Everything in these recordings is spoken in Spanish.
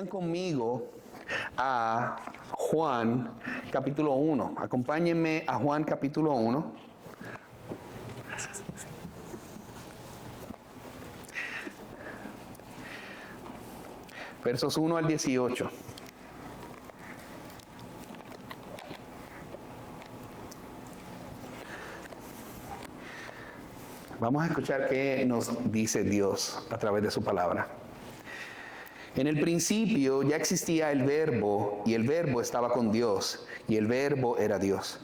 Vayan conmigo a Juan capítulo 1. Acompáñenme a Juan capítulo 1. Versos 1 al 18. Vamos a escuchar qué nos dice Dios a través de su palabra. En el principio ya existía el Verbo, y el Verbo estaba con Dios, y el Verbo era Dios.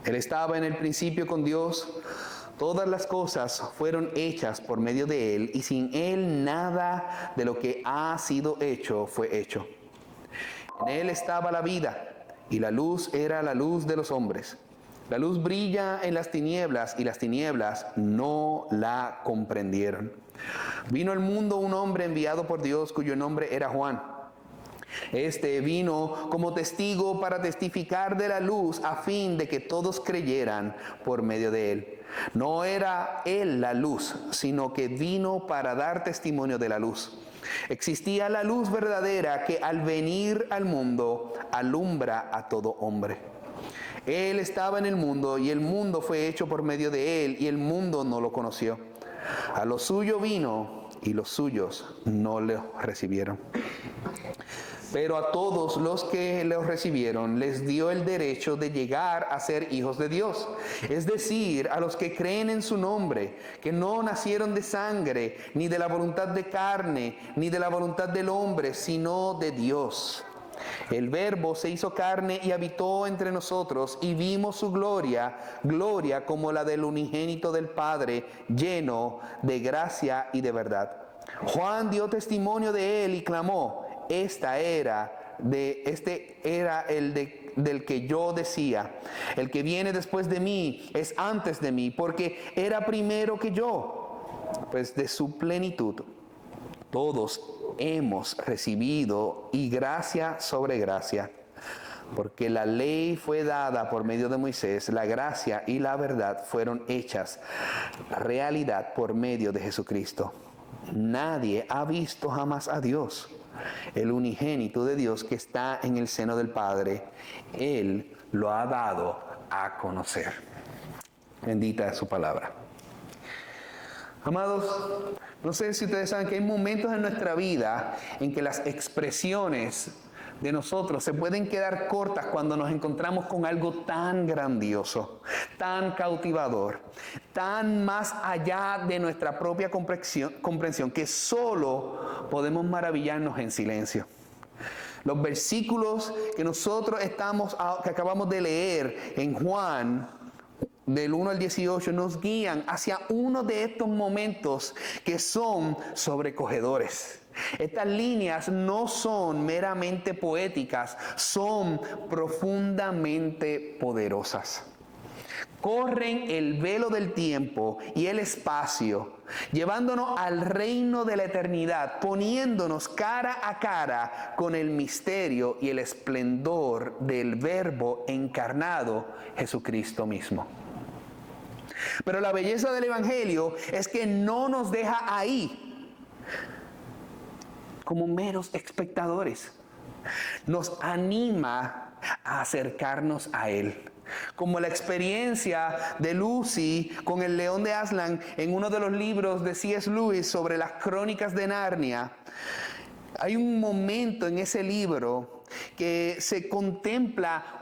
Él estaba en el principio con Dios. Todas las cosas fueron hechas por medio de Él, y sin Él nada de lo que ha sido hecho fue hecho. En Él estaba la vida, y la luz era la luz de los hombres. La luz brilla en las tinieblas, y las tinieblas no la comprendieron. Vino al mundo un hombre enviado por Dios, cuyo nombre era Juan. Este vino como testigo para testificar de la luz, a fin de que todos creyeran por medio de él. No era él la luz, sino que vino para dar testimonio de la luz. Existía la luz verdadera que al venir al mundo alumbra a todo hombre. Él estaba en el mundo, y el mundo fue hecho por medio de él, y el mundo no lo conoció. A lo suyo vino, y los suyos no le recibieron. Pero a todos los que le recibieron les dio el derecho de llegar a ser hijos de Dios. Es decir, a los que creen en su nombre, que no nacieron de sangre, ni de la voluntad de carne, ni de la voluntad del hombre, sino de Dios. El Verbo se hizo carne y habitó entre nosotros, y vimos su gloria, gloria como la del unigénito del Padre, lleno de gracia y de verdad. Juan dio testimonio de él y clamó: este era del que yo decía, el que viene después de mí es antes de mí, porque era primero que yo. Pues de su plenitud todos hemos recibido, y gracia sobre gracia. Porque la ley fue dada por medio de Moisés, la gracia y la verdad fueron hechas realidad por medio de Jesucristo. Nadie ha visto jamás a Dios, el unigénito de Dios que está en el seno del Padre. Él lo ha dado a conocer. Bendita es su palabra. Amados, no sé si ustedes saben que hay momentos en nuestra vida en que las expresiones de nosotros se pueden quedar cortas cuando nos encontramos con algo tan grandioso, tan cautivador, tan más allá de nuestra propia comprensión, que solo podemos maravillarnos en silencio. Los versículos que nosotros que acabamos de leer en Juan, del 1 al 18, nos guían hacia uno de estos momentos que son sobrecogedores. Estas líneas no son meramente poéticas, son profundamente poderosas. Corren el velo del tiempo y el espacio, llevándonos al reino de la eternidad, poniéndonos cara a cara con el misterio y el esplendor del Verbo encarnado, Jesucristo mismo. Pero la belleza del Evangelio es que no nos deja ahí como meros espectadores. Nos anima a acercarnos a Él. Como la experiencia de Lucy con el león de Aslan en uno de los libros de C.S. Lewis sobre las crónicas de Narnia. Hay un momento en ese libro que se contempla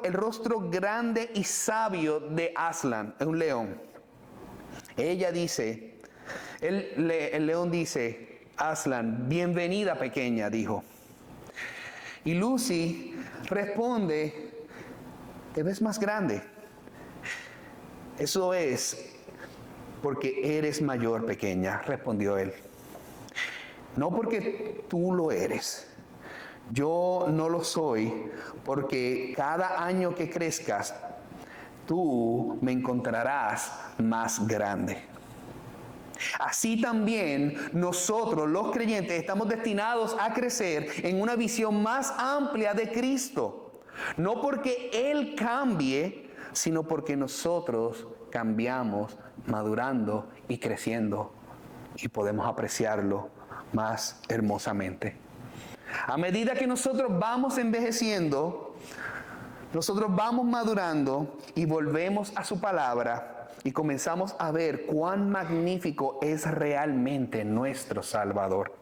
el rostro grande y sabio de Aslan, un león. Ella dice, el león dice: Aslan, bienvenida pequeña, dijo. Y Lucy responde: ¿te ves más grande? Eso es porque eres mayor, pequeña, respondió él. No porque tú lo eres. Yo no lo soy, porque cada año que crezcas, tú me encontrarás más grande. Así también nosotros, los creyentes, estamos destinados a crecer en una visión más amplia de Cristo. No porque Él cambie, sino porque nosotros cambiamos, madurando y creciendo, y podemos apreciarlo más hermosamente. A medida que nosotros vamos envejeciendo, nosotros vamos madurando y volvemos a su palabra y comenzamos a ver cuán magnífico es realmente nuestro Salvador.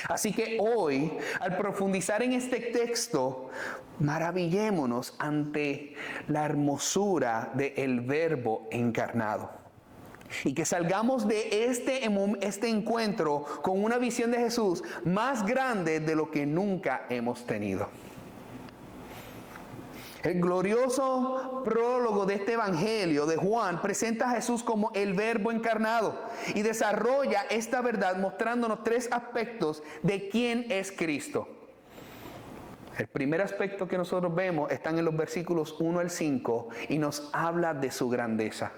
Así que hoy, al profundizar en este texto, maravillémonos ante la hermosura del Verbo encarnado. Y que salgamos de este encuentro con una visión de Jesús más grande de lo que nunca hemos tenido. El glorioso prólogo de este evangelio de Juan presenta a Jesús como el Verbo encarnado y desarrolla esta verdad mostrándonos 3 aspectos de quién es Cristo. El primer aspecto que nosotros vemos está en los versículos 1 al 5 y nos habla de su grandeza.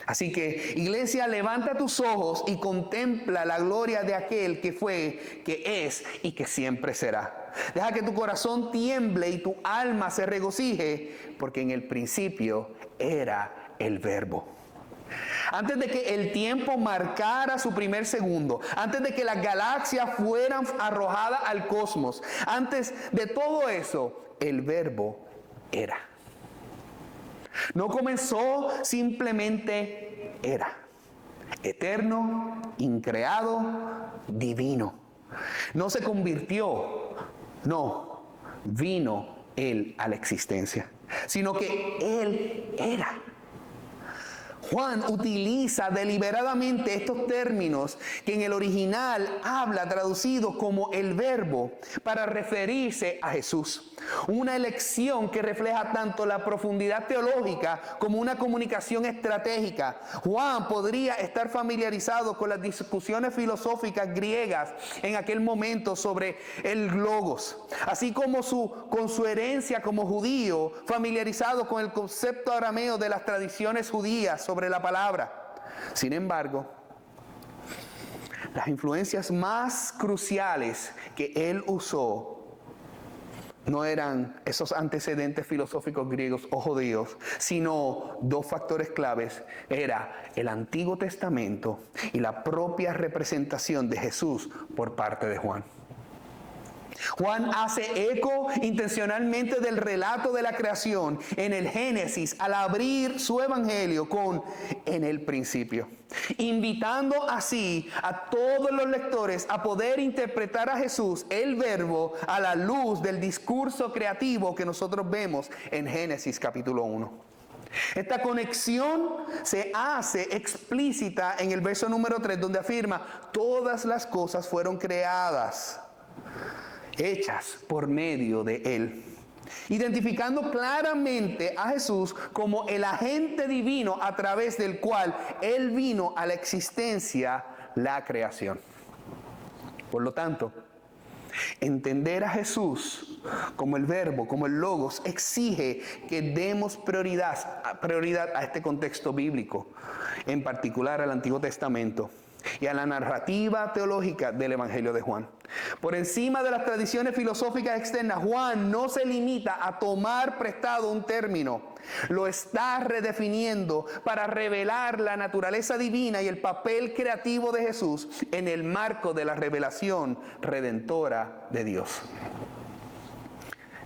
Así que, iglesia, levanta tus ojos y contempla la gloria de aquel que fue, que es y que siempre será. Deja que tu corazón tiemble y tu alma se regocije, porque en el principio era el Verbo. Antes de que el tiempo marcara su primer segundo, antes de que las galaxias fueran arrojadas al cosmos, antes de todo eso, el Verbo era. No comenzó, simplemente era. Eterno, increado, divino. No se convirtió, no, vino Él a la existencia, sino que Él era. Juan utiliza deliberadamente estos términos que en el original habla traducido como el Verbo para referirse a Jesús. Una elección que refleja tanto la profundidad teológica como una comunicación estratégica. Juan podría estar familiarizado con las discusiones filosóficas griegas en aquel momento sobre el logos, así como con su herencia como judío, familiarizado con el concepto arameo de las tradiciones judías sobre la palabra. Sin embargo, las influencias más cruciales que él usó no eran esos antecedentes filosóficos griegos o judíos, sino 2 factores claves. Era el Antiguo Testamento y la propia representación de Jesús por parte de Juan. Juan hace eco intencionalmente del relato de la creación en el Génesis al abrir su evangelio con "en el principio", invitando así a todos los lectores a poder interpretar a Jesús, el Verbo, a la luz del discurso creativo que nosotros vemos en Génesis capítulo 1. Esta conexión se hace explícita en el verso número 3, donde afirma: todas las cosas fueron creadas, hechas por medio de Él, identificando claramente a Jesús como el agente divino a través del cual Él vino a la existencia, la creación. Por lo tanto, entender a Jesús como el Verbo, como el Logos, exige que demos prioridad a este contexto bíblico, en particular al Antiguo Testamento y a la narrativa teológica del Evangelio de Juan. Por encima de las tradiciones filosóficas externas, Juan no se limita a tomar prestado un término, lo está redefiniendo para revelar la naturaleza divina y el papel creativo de Jesús en el marco de la revelación redentora de Dios.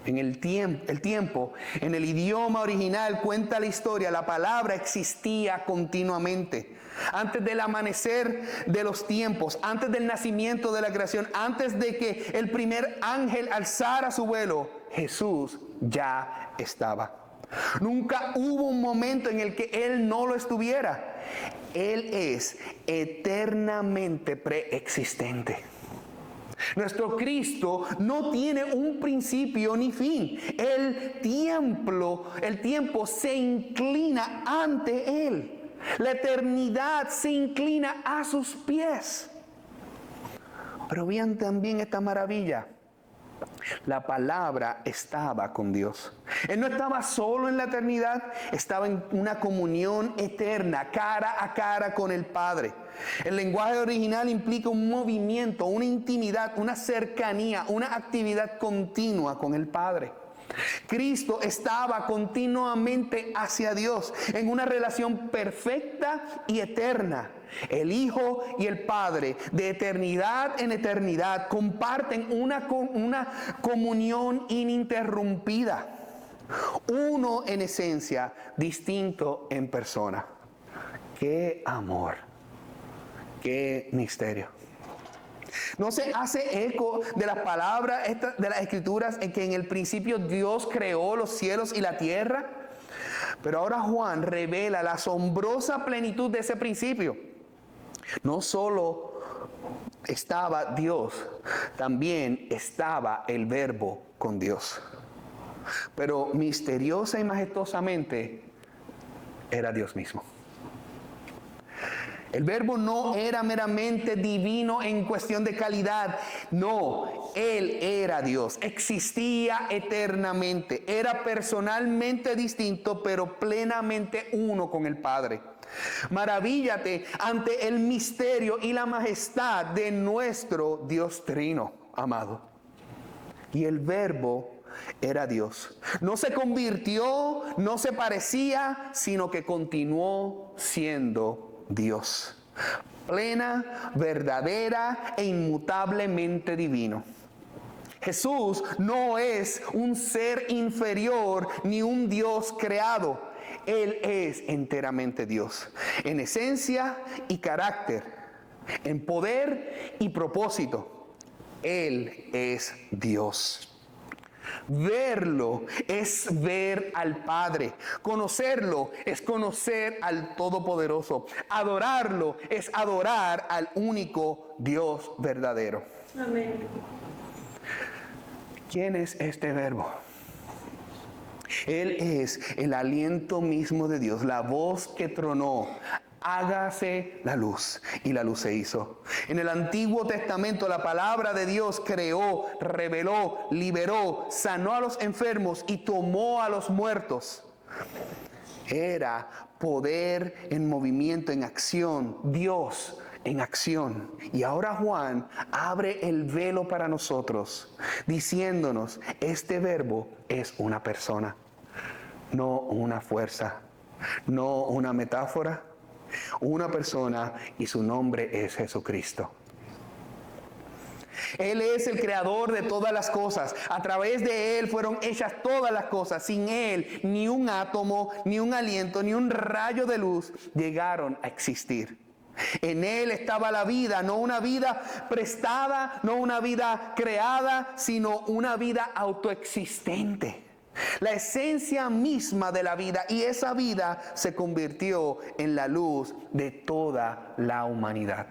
En el tiempo, en el idioma original cuenta la historia, la palabra existía continuamente. Antes del amanecer de los tiempos, antes del nacimiento de la creación, antes de que el primer ángel alzara su vuelo, Jesús ya estaba. Nunca hubo un momento en el que Él no lo estuviera. Él es eternamente preexistente. Nuestro Cristo no tiene un principio ni fin. El tiempo se inclina ante Él. La eternidad se inclina a sus pies. Pero vean también esta maravilla. La palabra estaba con Dios. Él no estaba solo en la eternidad, estaba en una comunión eterna, cara a cara con el Padre. El lenguaje original implica un movimiento, una intimidad, una cercanía, una actividad continua con el Padre. Cristo estaba continuamente hacia Dios, en una relación perfecta y eterna. El Hijo y el Padre, de eternidad en eternidad, comparten una comunión ininterrumpida. Uno en esencia, distinto en persona. ¡Qué amor! ¡Qué misterio! ¿No se hace eco de las palabras de las Escrituras en que en el principio Dios creó los cielos y la tierra? Pero ahora Juan revela la asombrosa plenitud de ese principio. No solo estaba Dios, también estaba el Verbo con Dios. Pero misteriosa y majestuosamente era Dios mismo. El Verbo no era meramente divino en cuestión de calidad. No, Él era Dios. Existía eternamente. Era personalmente distinto, pero plenamente uno con el Padre. Maravíllate ante el misterio y la majestad de nuestro Dios Trino, amado. Y el Verbo era Dios. No se convirtió, no se parecía, sino que continuó siendo Dios, plena, verdadera e inmutablemente divino. Jesús no es un ser inferior ni un Dios creado. Él es enteramente Dios, en esencia y carácter, en poder y propósito. Él es Dios. Verlo es ver al Padre. Conocerlo es conocer al Todopoderoso. Adorarlo es adorar al único Dios verdadero. Amén. ¿Quién es este Verbo? Él es el aliento mismo de Dios, la voz que tronó. Hágase la luz, y la luz se hizo. En el Antiguo Testamento la palabra de Dios creó, reveló, liberó, sanó a los enfermos y tomó a los muertos. Era poder en movimiento, en acción, Dios en acción. Y ahora Juan abre el velo para nosotros, diciéndonos, este Verbo es una persona, no una fuerza, no una metáfora. Una persona, y su nombre es Jesucristo. Él es el creador de todas las cosas. A través de Él fueron hechas todas las cosas. Sin Él, ni un átomo, ni un aliento, ni un rayo de luz llegaron a existir. En Él estaba la vida, no una vida prestada, no una vida creada, sino una vida autoexistente. La esencia misma de la vida, y esa vida se convirtió en la luz de toda la humanidad.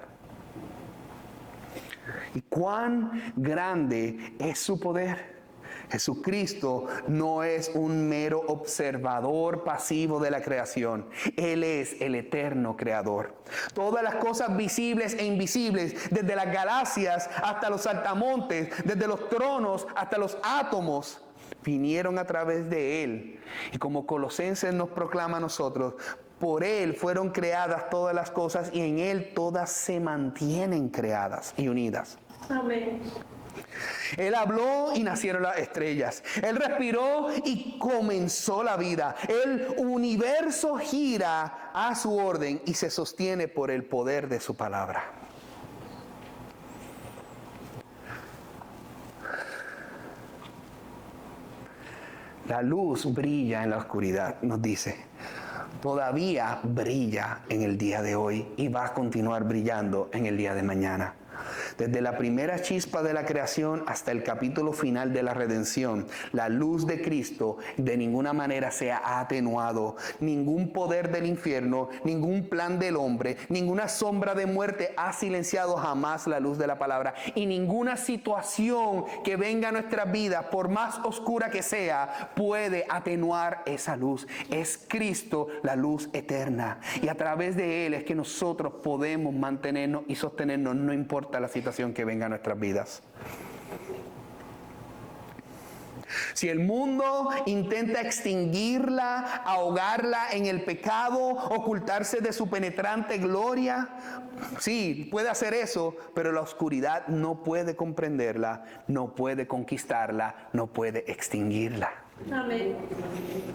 ¿Y cuán grande es su poder? Jesucristo no es un mero observador pasivo de la creación. Él es el eterno creador. Todas las cosas visibles e invisibles, desde las galaxias hasta los saltamontes, desde los tronos hasta los átomos, vinieron a través de Él. Y como Colosenses nos proclama a nosotros, por Él fueron creadas todas las cosas y en Él todas se mantienen creadas y unidas. Amén. Él habló y nacieron las estrellas. Él respiró y comenzó la vida. El universo gira a su orden y se sostiene por el poder de su palabra. La luz brilla en la oscuridad, nos dice. Todavía brilla en el día de hoy y va a continuar brillando en el día de mañana. Desde la primera chispa de la creación hasta el capítulo final de la redención, la luz de Cristo de ninguna manera se ha atenuado. Ningún poder del infierno, ningún plan del hombre, ninguna sombra de muerte ha silenciado jamás la luz de la palabra. Y ninguna situación que venga a nuestras vidas, por más oscura que sea, puede atenuar esa luz. Es Cristo la luz eterna. Y a través de Él es que nosotros podemos mantenernos y sostenernos, no importa la situación que venga a nuestras vidas. Si el mundo intenta extinguirla, ahogarla en el pecado, ocultarse de su penetrante gloria, sí, puede hacer eso, pero la oscuridad no puede comprenderla, no puede conquistarla, no puede extinguirla. Amén.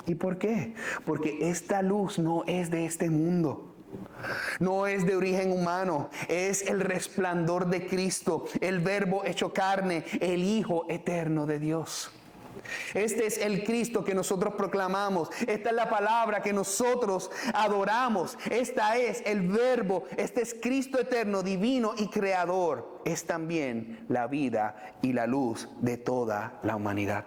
¿Y por qué? Porque esta luz no es de este mundo. No es de origen humano, es el resplandor de Cristo, el Verbo hecho carne, el Hijo eterno de Dios. Este es el Cristo que nosotros proclamamos. Esta es la palabra que nosotros adoramos. Esta es el Verbo. Este es Cristo eterno, divino y creador. Es también la vida y la luz de toda la humanidad.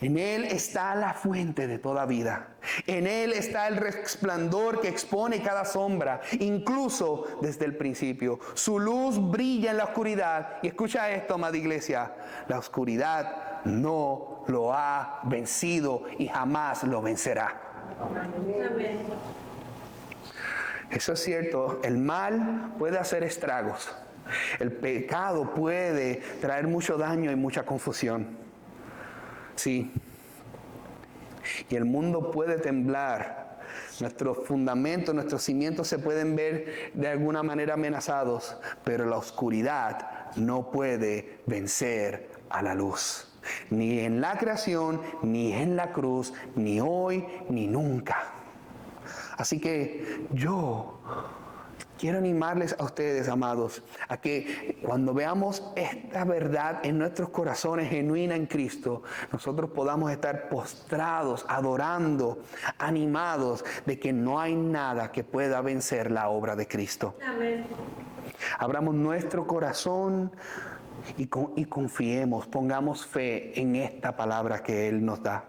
En Él está la fuente de toda vida. En Él está el resplandor que expone cada sombra, incluso desde el principio. Su luz brilla en la oscuridad. Y escucha esto, amada iglesia. La oscuridad no lo ha vencido y jamás lo vencerá. Amén. Eso es cierto. El mal puede hacer estragos. El pecado puede traer mucho daño y mucha confusión. Sí. Y el mundo puede temblar. Nuestros fundamentos, nuestros cimientos se pueden ver de alguna manera amenazados, pero la oscuridad no puede vencer a la luz. Ni en la creación, ni en la cruz, ni hoy, ni nunca. Así que yo quiero animarles a ustedes, amados, a que cuando veamos esta verdad en nuestros corazones genuina en Cristo, nosotros podamos estar postrados, adorando, animados de que no hay nada que pueda vencer la obra de Cristo. Amén. Abramos nuestro corazón y confiemos, pongamos fe en esta palabra que Él nos da.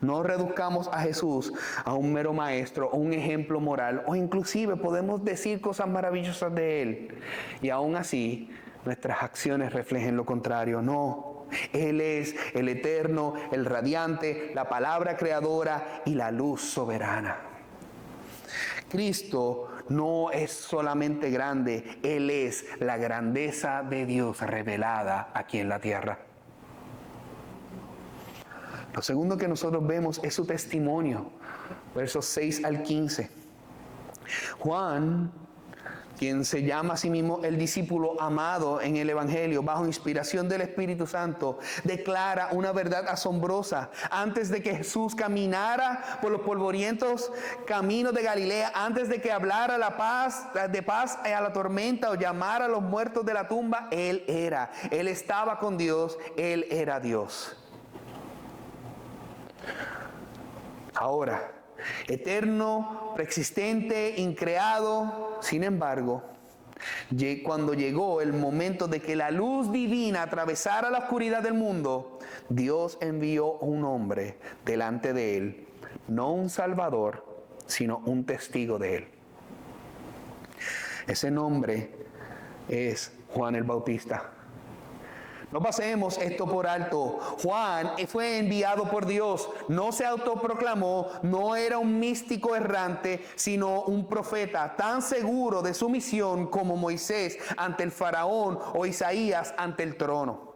No reduzcamos a Jesús a un mero maestro o un ejemplo moral, o inclusive podemos decir cosas maravillosas de Él y aún así nuestras acciones reflejen lo contrario. No, Él es el eterno, el radiante, la palabra creadora y la luz soberana. Cristo no es solamente grande, Él es la grandeza de Dios revelada aquí en la tierra. Lo segundo que nosotros vemos es su testimonio, versos 6 al 15. Juan, quien se llama a sí mismo el discípulo amado en el Evangelio, bajo inspiración del Espíritu Santo, declara una verdad asombrosa. Antes de que Jesús caminara por los polvorientos caminos de Galilea, antes de que hablara de paz a la tormenta o llamara a los muertos de la tumba, Él estaba con Dios, Él era Dios. Ahora, eterno, preexistente, increado, sin embargo, cuando llegó el momento de que la luz divina atravesara la oscuridad del mundo, Dios envió un hombre delante de él, no un salvador, sino un testigo de él. Ese nombre es Juan el Bautista. No pasemos esto por alto. Juan fue enviado por Dios, no se autoproclamó, no era un místico errante, sino un profeta tan seguro de su misión como Moisés ante el faraón o Isaías ante el trono.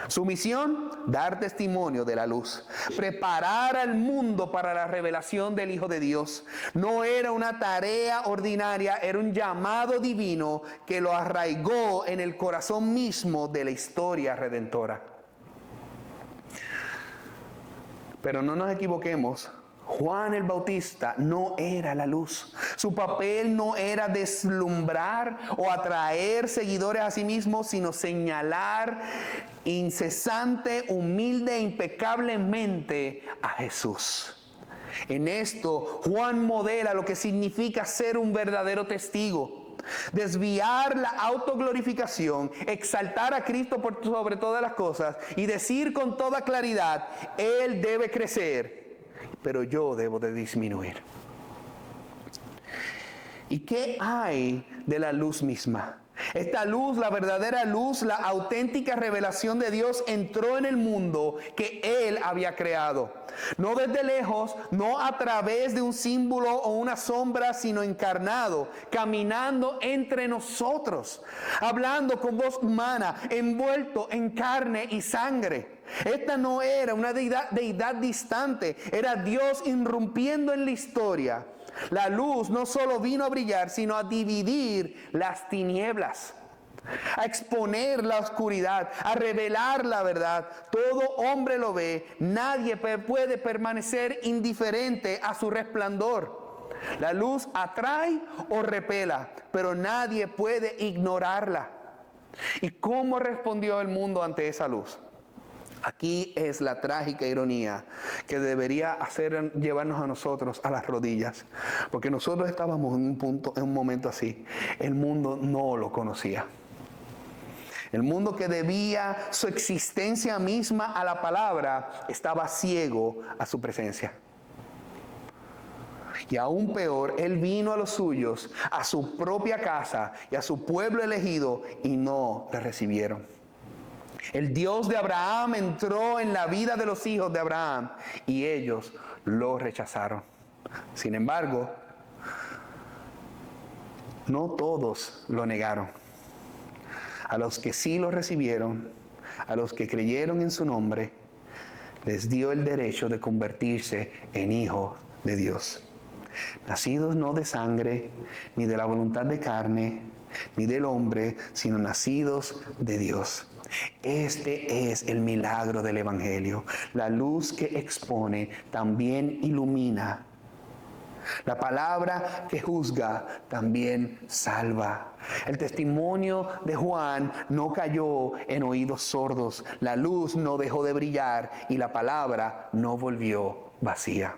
Su misión, dar testimonio de la luz, preparar al mundo para la revelación del Hijo de Dios. No era una tarea ordinaria, era un llamado divino que lo arraigó en el corazón mismo de la historia redentora. Pero no nos equivoquemos. Juan el Bautista no era la luz. Su papel no era deslumbrar o atraer seguidores a sí mismo, sino señalar incesante, humilde e impecablemente a Jesús. En esto, Juan modela lo que significa ser un verdadero testigo. Desviar la autoglorificación, exaltar a Cristo por sobre todas las cosas y decir con toda claridad, Él debe crecer, pero yo debo de disminuir. ¿Y qué hay de la luz misma? Esta luz, la verdadera luz, la auténtica revelación de Dios entró en el mundo que Él había creado. No desde lejos, no a través de un símbolo o una sombra, sino encarnado, caminando entre nosotros, hablando con voz humana, envuelto en carne y sangre. Esta no era una deidad distante, era Dios irrumpiendo en la historia. La luz no solo vino a brillar, sino a dividir las tinieblas. a exponer la oscuridad, a revelar la verdad. Todo hombre lo ve, nadie puede permanecer indiferente a su resplandor. La luz atrae o repela, pero nadie puede ignorarla. ¿Y cómo respondió el mundo ante esa luz? Aquí es la trágica ironía que debería llevarnos a nosotros a las rodillas, porque nosotros estábamos en un momento así. El mundo no lo conocía. El mundo que debía su existencia misma a la palabra estaba ciego a su presencia. Y aún peor, Él vino a los suyos, a su propia casa y a su pueblo elegido, y no le recibieron. El Dios de Abraham entró en la vida de los hijos de Abraham y ellos lo rechazaron. Sin embargo, no todos lo negaron. A los que sí lo recibieron, a los que creyeron en su nombre, les dio el derecho de convertirse en hijos de Dios. Nacidos no de sangre, ni de la voluntad de carne, ni del hombre, sino nacidos de Dios. Este es el milagro del Evangelio. La luz que expone también ilumina. La palabra que juzga también salva. El testimonio de Juan no cayó en oídos sordos. La luz no dejó de brillar y la palabra no volvió vacía.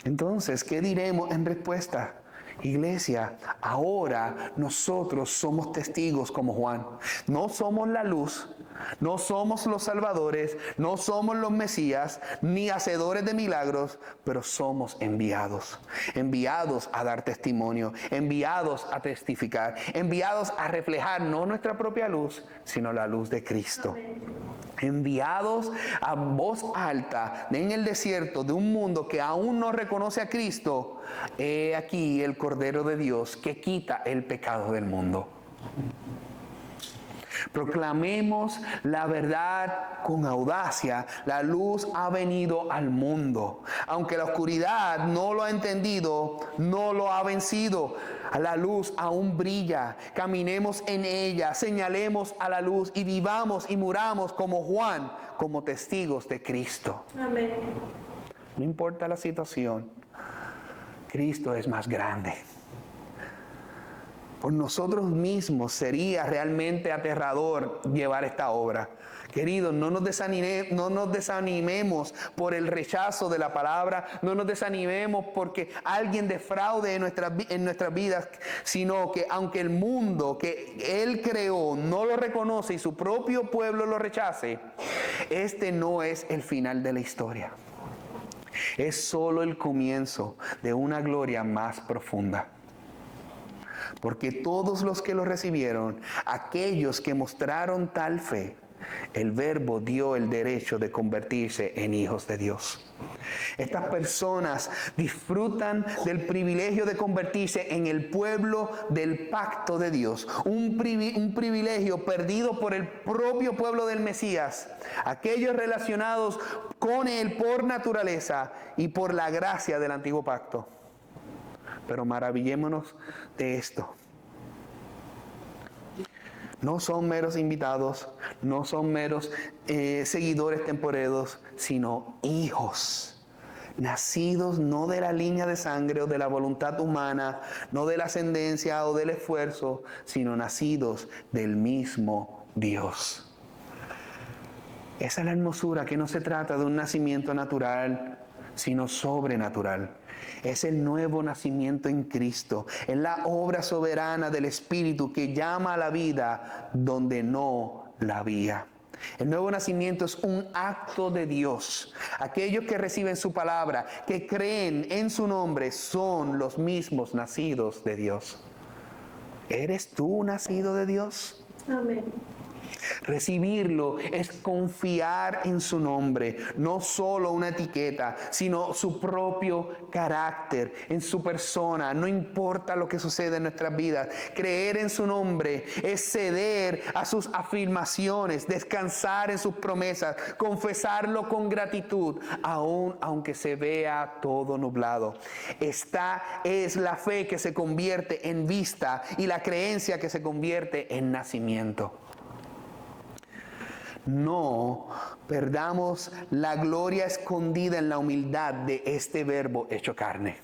Entonces, ¿qué diremos en respuesta? Iglesia, ahora nosotros somos testigos como Juan. No somos la luz, no somos los salvadores, no somos los Mesías, ni hacedores de milagros, pero somos enviados. Enviados a dar testimonio, enviados a testificar, enviados a reflejar no nuestra propia luz, sino la luz de Cristo. Enviados a voz alta en el desierto de un mundo que aún no reconoce a Cristo. He aquí el Cordero de Dios que quita el pecado del mundo. Proclamemos la verdad con audacia. La luz ha venido al mundo. Aunque la oscuridad no lo ha entendido, no lo ha vencido. La luz aún brilla. Caminemos en ella, señalemos a la luz y vivamos y muramos como Juan, como testigos de Cristo. Amén. No importa la situación, Cristo es más grande. Por nosotros mismos sería realmente aterrador llevar esta obra. Queridos, no nos desanimemos por el rechazo de la palabra, no nos desanimemos porque alguien defraude en nuestras vidas, sino que aunque el mundo que Él creó no lo reconoce y su propio pueblo lo rechace, este no es el final de la historia. Es solo el comienzo de una gloria más profunda. Porque todos los que lo recibieron, aquellos que mostraron tal fe, el Verbo dio el derecho de convertirse en hijos de Dios. Estas personas disfrutan del privilegio de convertirse en el pueblo del pacto de Dios. Un privilegio perdido por el propio pueblo del Mesías. Aquellos relacionados con Él por naturaleza y por la gracia del antiguo pacto. Pero maravillémonos de esto. No son meros invitados, no son meros seguidores temporeros, sino hijos. Nacidos no de la línea de sangre o de la voluntad humana, no de la ascendencia o del esfuerzo, sino nacidos del mismo Dios. Esa es la hermosura, que no se trata de un nacimiento natural, sino sobrenatural. Es el nuevo nacimiento en Cristo. Es la obra soberana del Espíritu que llama a la vida donde no la había. El nuevo nacimiento es un acto de Dios. Aquellos que reciben su palabra, que creen en su nombre, son los mismos nacidos de Dios. ¿Eres tú nacido de Dios? Amén. Recibirlo es confiar en su nombre, no solo una etiqueta, sino su propio carácter, en su persona. No importa lo que suceda en nuestras vidas, creer en su nombre es ceder a sus afirmaciones, descansar en sus promesas, confesarlo con gratitud, aunque se vea todo nublado. Esta es la fe que se convierte en vista y la creencia que se convierte en nacimiento. No perdamos la gloria escondida en la humildad de este verbo hecho carne.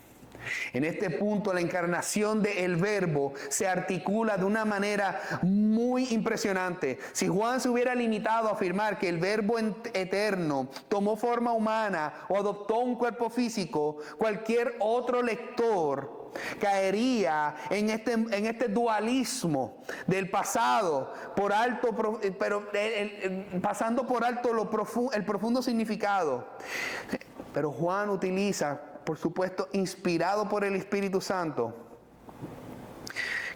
En este punto, la encarnación del verbo se articula de una manera muy impresionante. Si Juan se hubiera limitado a afirmar que el verbo eterno tomó forma humana o adoptó un cuerpo físico, cualquier otro lector caería en este dualismo del pasado por alto, pero pasando por alto el profundo significado. Pero Juan utiliza, por supuesto, inspirado por el Espíritu Santo,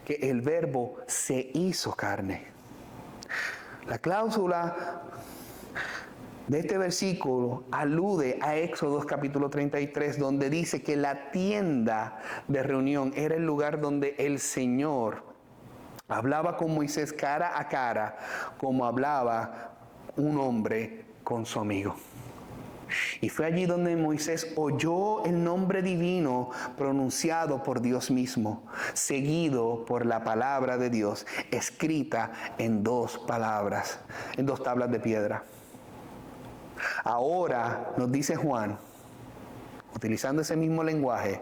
que el verbo se hizo carne. La cláusula de este versículo alude a Éxodo capítulo 33, donde dice que la tienda de reunión era el lugar donde el Señor hablaba con Moisés cara a cara, como hablaba un hombre con su amigo. Y fue allí donde Moisés oyó el nombre divino pronunciado por Dios mismo, seguido por la palabra de Dios, escrita en dos tablas de piedra. Ahora, nos dice Juan, utilizando ese mismo lenguaje,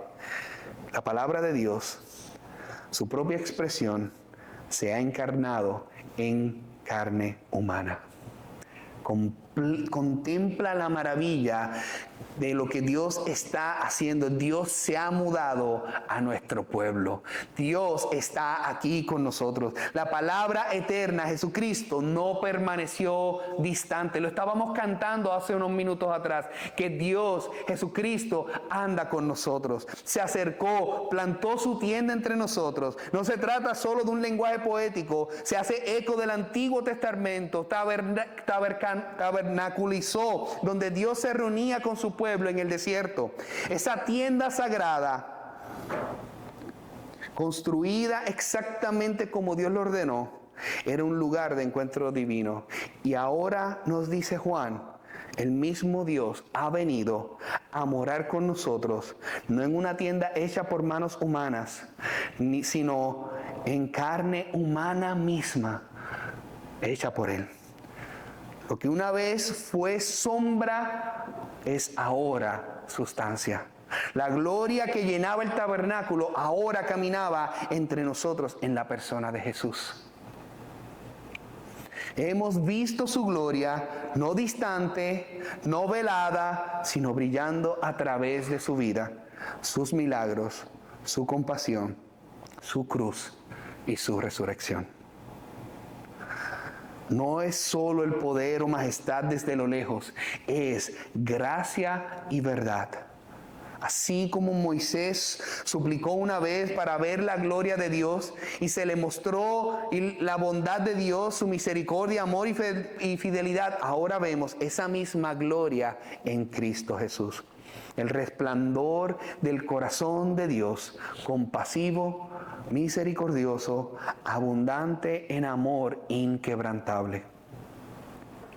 la palabra de Dios, su propia expresión, se ha encarnado en carne humana. Contempla la maravilla de lo que Dios está haciendo. Dios se ha mudado a nuestro pueblo. Dios está aquí con nosotros. La palabra eterna, Jesucristo, no permaneció distante. Lo estábamos cantando hace unos minutos atrás, que Dios, Jesucristo, anda con nosotros. Se acercó, plantó su tienda entre nosotros. No se trata solo de un lenguaje poético, se hace eco del Antiguo Testamento, tabernaculizó, donde Dios se reunía con su pueblo en el desierto. Esa tienda sagrada, construida exactamente como Dios lo ordenó, era un lugar de encuentro divino. Y ahora nos dice Juan, el mismo Dios ha venido a morar con nosotros, no en una tienda hecha por manos humanas, sino en carne humana misma, hecha por Él. Lo que una vez fue sombra es ahora sustancia. La gloria que llenaba el tabernáculo ahora caminaba entre nosotros en la persona de Jesús. Hemos visto su gloria, no distante, no velada, sino brillando a través de su vida, sus milagros, su compasión, su cruz y su resurrección. No es solo el poder o majestad desde lo lejos, es gracia y verdad. Así como Moisés suplicó una vez para ver la gloria de Dios y se le mostró la bondad de Dios, su misericordia, amor y fidelidad, ahora vemos esa misma gloria en Cristo Jesús. El resplandor del corazón de Dios, compasivo, misericordioso, abundante en amor inquebrantable.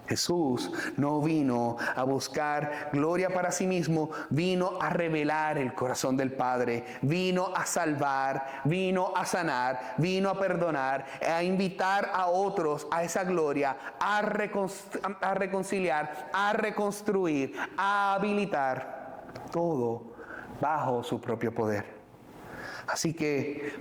Jesús no vino a buscar gloria para sí mismo, vino a revelar el corazón del Padre, vino a salvar, vino a sanar, vino a perdonar, a invitar a otros a esa gloria, a reconciliar, a reconstruir, a habilitar, todo bajo su propio poder. Así que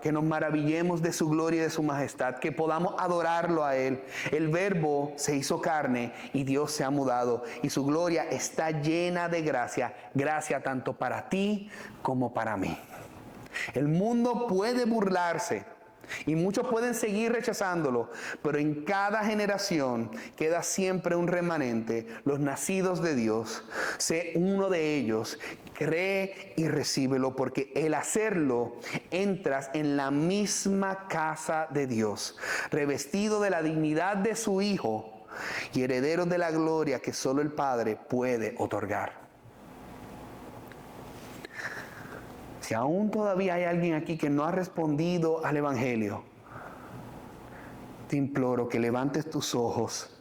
que nos maravillemos de su gloria y de su majestad, que podamos adorarlo a Él. El Verbo se hizo carne y Dios se ha mudado y su gloria está llena de gracia, gracia tanto para ti como para mí. El mundo puede burlarse, Y muchos pueden seguir rechazándolo, pero en cada generación queda siempre un remanente, los nacidos de Dios. Sé uno de ellos, cree y recíbelo, porque el hacerlo entras en la misma casa de Dios, revestido de la dignidad de su Hijo y heredero de la gloria que solo el Padre puede otorgar. Si aún todavía hay alguien aquí que no ha respondido al Evangelio, te imploro que levantes tus ojos,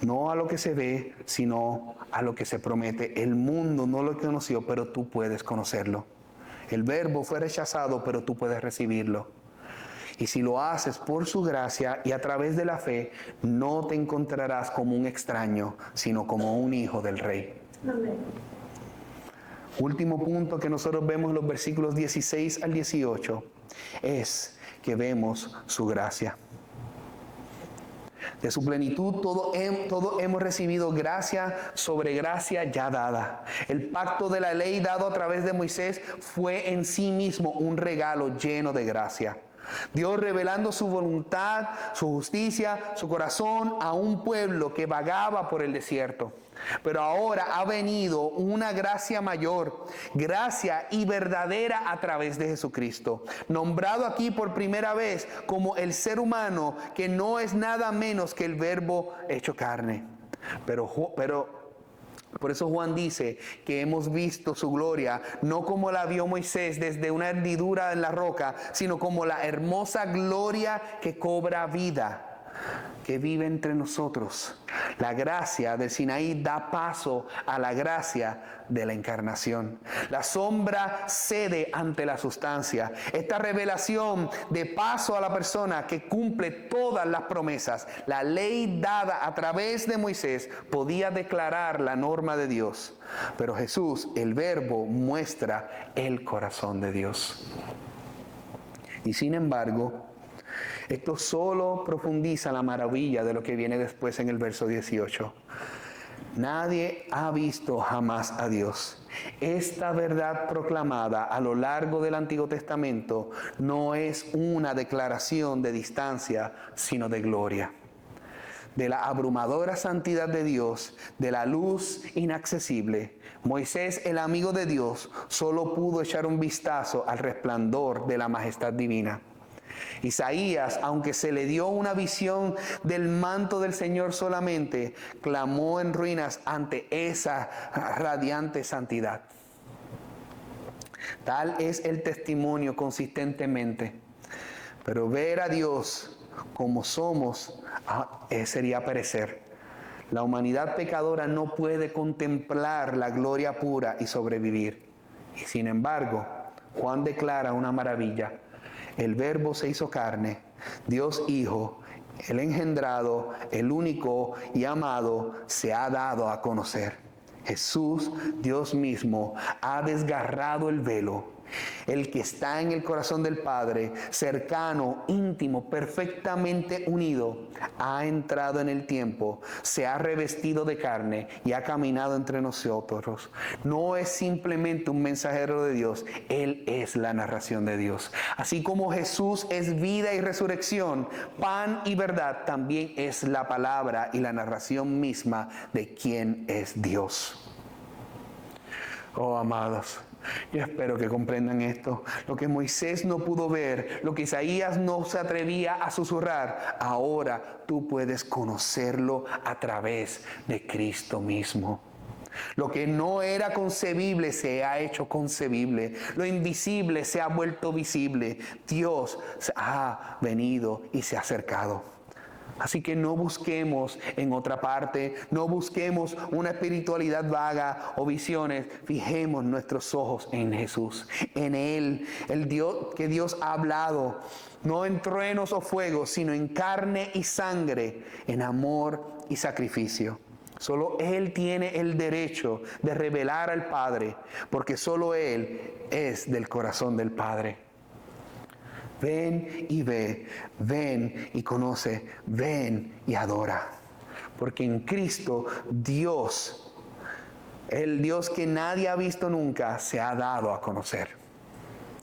no a lo que se ve, sino a lo que se promete. El mundo no lo conoció, pero tú puedes conocerlo. El Verbo fue rechazado, pero tú puedes recibirlo. Y si lo haces por su gracia y a través de la fe, no te encontrarás como un extraño, sino como un hijo del Rey. Amén. Último punto que nosotros vemos en los versículos 16 al 18 es que vemos su gracia. De su plenitud todo hemos recibido gracia sobre gracia ya dada. El pacto de la ley dado a través de Moisés fue en sí mismo un regalo lleno de gracia. Dios revelando su voluntad, su justicia, su corazón a un pueblo que vagaba por el desierto. Pero ahora ha venido una gracia mayor, gracia y verdadera a través de Jesucristo, nombrado aquí por primera vez como el ser humano, que no es nada menos que el Verbo hecho carne. Pero por eso Juan dice que hemos visto su gloria, no como la vio Moisés desde una hendidura en la roca, sino como la hermosa gloria que cobra vida, que vive entre nosotros. La gracia del Sinaí da paso a la gracia de la encarnación. La sombra cede ante la sustancia. Esta revelación de paso a la persona que cumple todas las promesas. La ley dada a través de Moisés podía declarar la norma de Dios, pero Jesús, el Verbo, muestra el corazón de Dios. Y sin embargo, esto solo profundiza la maravilla de lo que viene después en el verso 18. Nadie ha visto jamás a Dios. Esta verdad proclamada a lo largo del Antiguo Testamento no es una declaración de distancia, sino de gloria. De la abrumadora santidad de Dios, de la luz inaccesible, Moisés, el amigo de Dios, solo pudo echar un vistazo al resplandor de la majestad divina. Isaías, aunque se le dio una visión del manto del Señor solamente, clamó en ruinas ante esa radiante santidad. Tal es el testimonio consistentemente. Pero ver a Dios como somos sería perecer. La humanidad pecadora no puede contemplar la gloria pura y sobrevivir. Y sin embargo, Juan declara una maravilla. El Verbo se hizo carne, Dios Hijo, el engendrado, el único y amado, se ha dado a conocer. Jesús, Dios mismo, ha desgarrado el velo. El que está en el corazón del Padre, cercano, íntimo, perfectamente unido, ha entrado en el tiempo, se ha revestido de carne y ha caminado entre nosotros. No es simplemente un mensajero de Dios, Él es la narración de Dios. Así como Jesús es vida y resurrección, pan y verdad, también es la palabra y la narración misma de quién es Dios. Oh, amados, yo espero que comprendan esto. Lo que Moisés no pudo ver, lo que Isaías no se atrevía a susurrar, ahora tú puedes conocerlo a través de Cristo mismo. Lo que no era concebible se ha hecho concebible. Lo invisible se ha vuelto visible. Dios ha venido y se ha acercado. Así que no busquemos en otra parte, no busquemos una espiritualidad vaga o visiones. Fijemos nuestros ojos en Jesús, en Él, el Dios que Dios ha hablado, no en truenos o fuego, sino en carne y sangre, en amor y sacrificio. Solo Él tiene el derecho de revelar al Padre, porque solo Él es del corazón del Padre. Ven y ve, ven y conoce, ven y adora. Porque en Cristo Dios, el Dios que nadie ha visto nunca, se ha dado a conocer.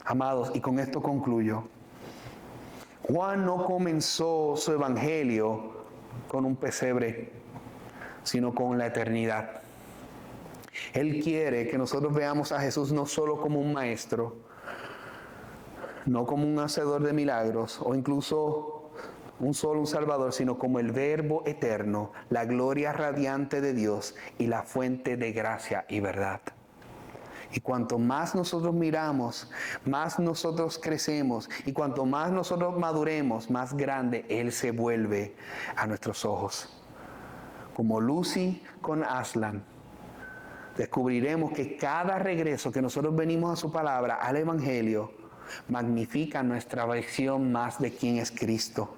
Amados, y con esto concluyo. Juan no comenzó su evangelio con un pesebre, sino con la eternidad. Él quiere que nosotros veamos a Jesús no solo como un maestro, no como un hacedor de milagros o incluso un salvador, sino como el Verbo eterno, la gloria radiante de Dios y la fuente de gracia y verdad. Y cuanto más nosotros miramos, más nosotros crecemos, y cuanto más nosotros maduremos, más grande Él se vuelve a nuestros ojos. Como Lucy con Aslan, descubriremos que cada regreso que nosotros venimos a su palabra, al Evangelio, magnifica nuestra visión más de quién es Cristo.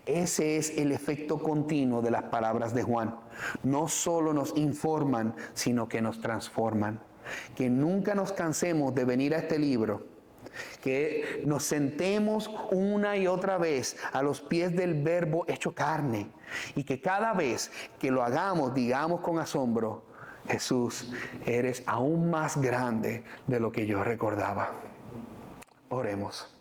Ese es el efecto continuo de las palabras de Juan. No solo nos informan, sino que nos transforman. Que nunca nos cansemos de venir a este libro, que nos sentemos una y otra vez a los pies del Verbo hecho carne, y que cada vez que lo hagamos, digamos con asombro: Jesús, eres aún más grande de lo que yo recordaba. Oremos.